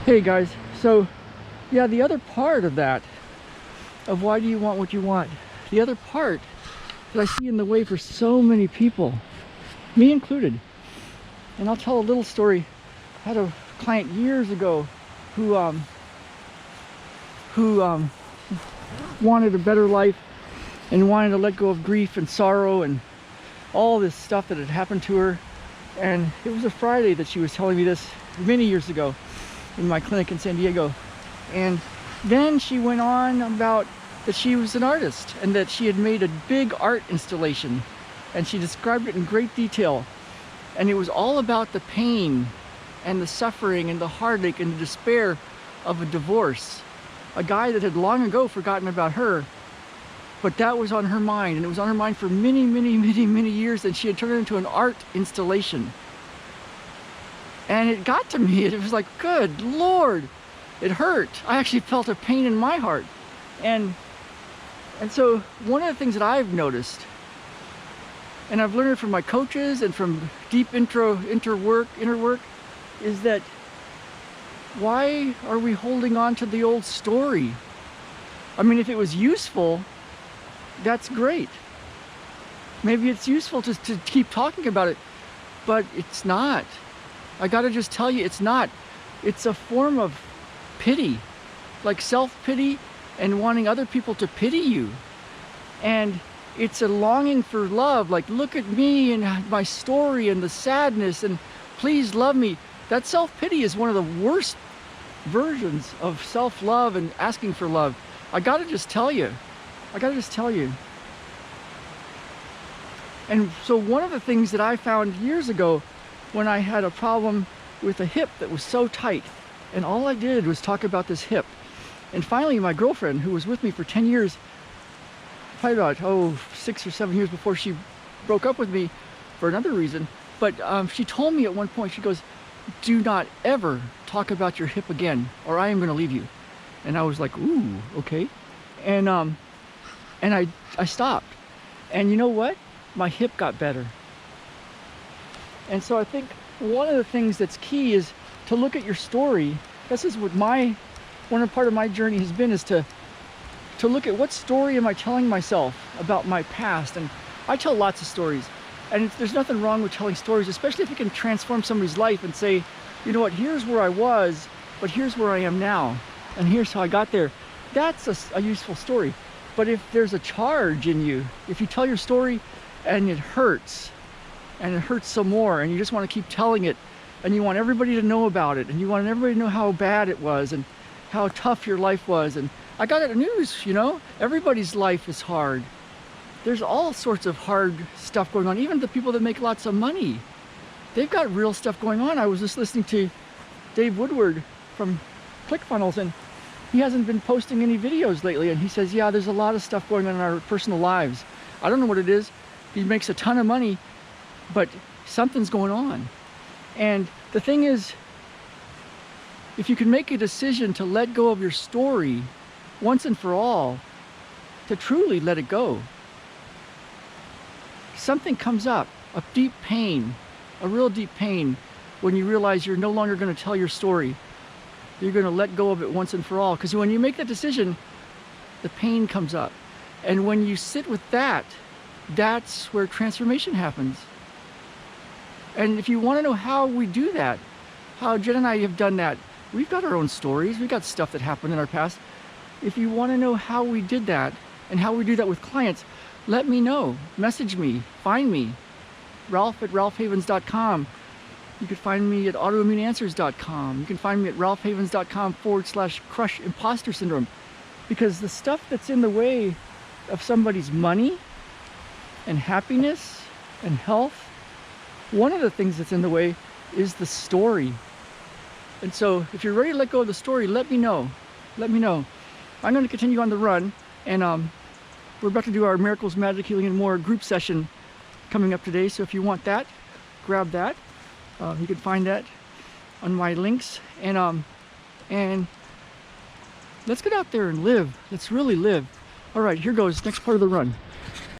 Hey guys, so yeah, the other part of that, of why do you want what you want, the other part that I see in the way for so many people, me included, and I'll tell a little story. I had a client years ago who wanted a better life and wanted to let go of grief and sorrow and all this stuff that had happened to her. And it was a Friday that she was telling me this many years ago in my clinic in San Diego. And then she went on about that she was an artist and that she had made a big art installation, and she described it in great detail. And it was all about the pain and the suffering and the heartache and the despair of a divorce. A guy that had long ago forgotten about her, but that was on her mind, and it was on her mind for many, many, many, many years, and she had turned it into an art installation. And it got to me, it was like, good Lord, it hurt. I actually felt a pain in my heart. And so one of the things that I've noticed, and I've learned it from my coaches and from deep inner work, is that why are we holding on to the old story? I mean, if it was useful, that's great. Maybe it's useful to keep talking about it, but it's not. I gotta just tell you, it's not. It's a form of pity, like self-pity and wanting other people to pity you. And it's a longing for love, like, look at me and my story and the sadness and please love me. That self-pity is one of the worst versions of self-love and asking for love. I gotta just tell you. And so one of the things that I found years ago when I had a problem with a hip that was so tight, and all I did was talk about this hip. And finally my girlfriend, who was with me for 10 years, probably about 6 or 7 years before she broke up with me for another reason, but she told me at one point, she goes, do not ever talk about your hip again or I am going to leave you. And I was like, ooh, okay. And I stopped. And you know what? My hip got better. And so I think one of the things that's key is to look at your story. This is what part of my journey has been, is to look at what story am I telling myself about my past. And I tell lots of stories, and there's nothing wrong with telling stories, especially if you can transform somebody's life and say, you know what, here's where I was, but here's where I am now, and here's how I got there. That's a useful story. But if there's a charge in you, if you tell your story and it hurts some more, and you just want to keep telling it, and you want everybody to know about it, and you want everybody to know how bad it was and how tough your life was, and I got it news, you know, everybody's life is hard. There's all sorts of hard stuff going on. Even the people that make lots of money, they've got real stuff going on. I was just listening to Dave Woodward from ClickFunnels, and he hasn't been posting any videos lately, and he says, yeah, there's a lot of stuff going on in our personal lives. I don't know what it is. He makes a ton of money, but something's going on. And the thing is, if you can make a decision to let go of your story once and for all, to truly let it go, something comes up, a deep pain, a real deep pain, when you realize you're no longer going to tell your story. You're going to let go of it once and for all. Because when you make that decision, the pain comes up. And when you sit with that, that's where transformation happens. And if you want to know how we do that, how Jen and I have done that, we've got our own stories. We've got stuff that happened in our past. If you want to know how we did that and how we do that with clients, let me know. Message me. Find me. Ralph@ralphhavens.com. You can find me at autoimmuneanswers.com. You can find me at ralphhavens.com/crush imposter syndrome. Because the stuff that's in the way of somebody's money and happiness and health, one of the things that's in the way is the story. And so if you're ready to let go of the story, let me know. Let me know. I'm going to continue on the run, and we're about to do our Miracles, Magic, Healing, and More group session coming up today. So if you want that, grab that. You can find that on my links. And let's get out there and live. Let's really live. All right, here goes. Next part of the run.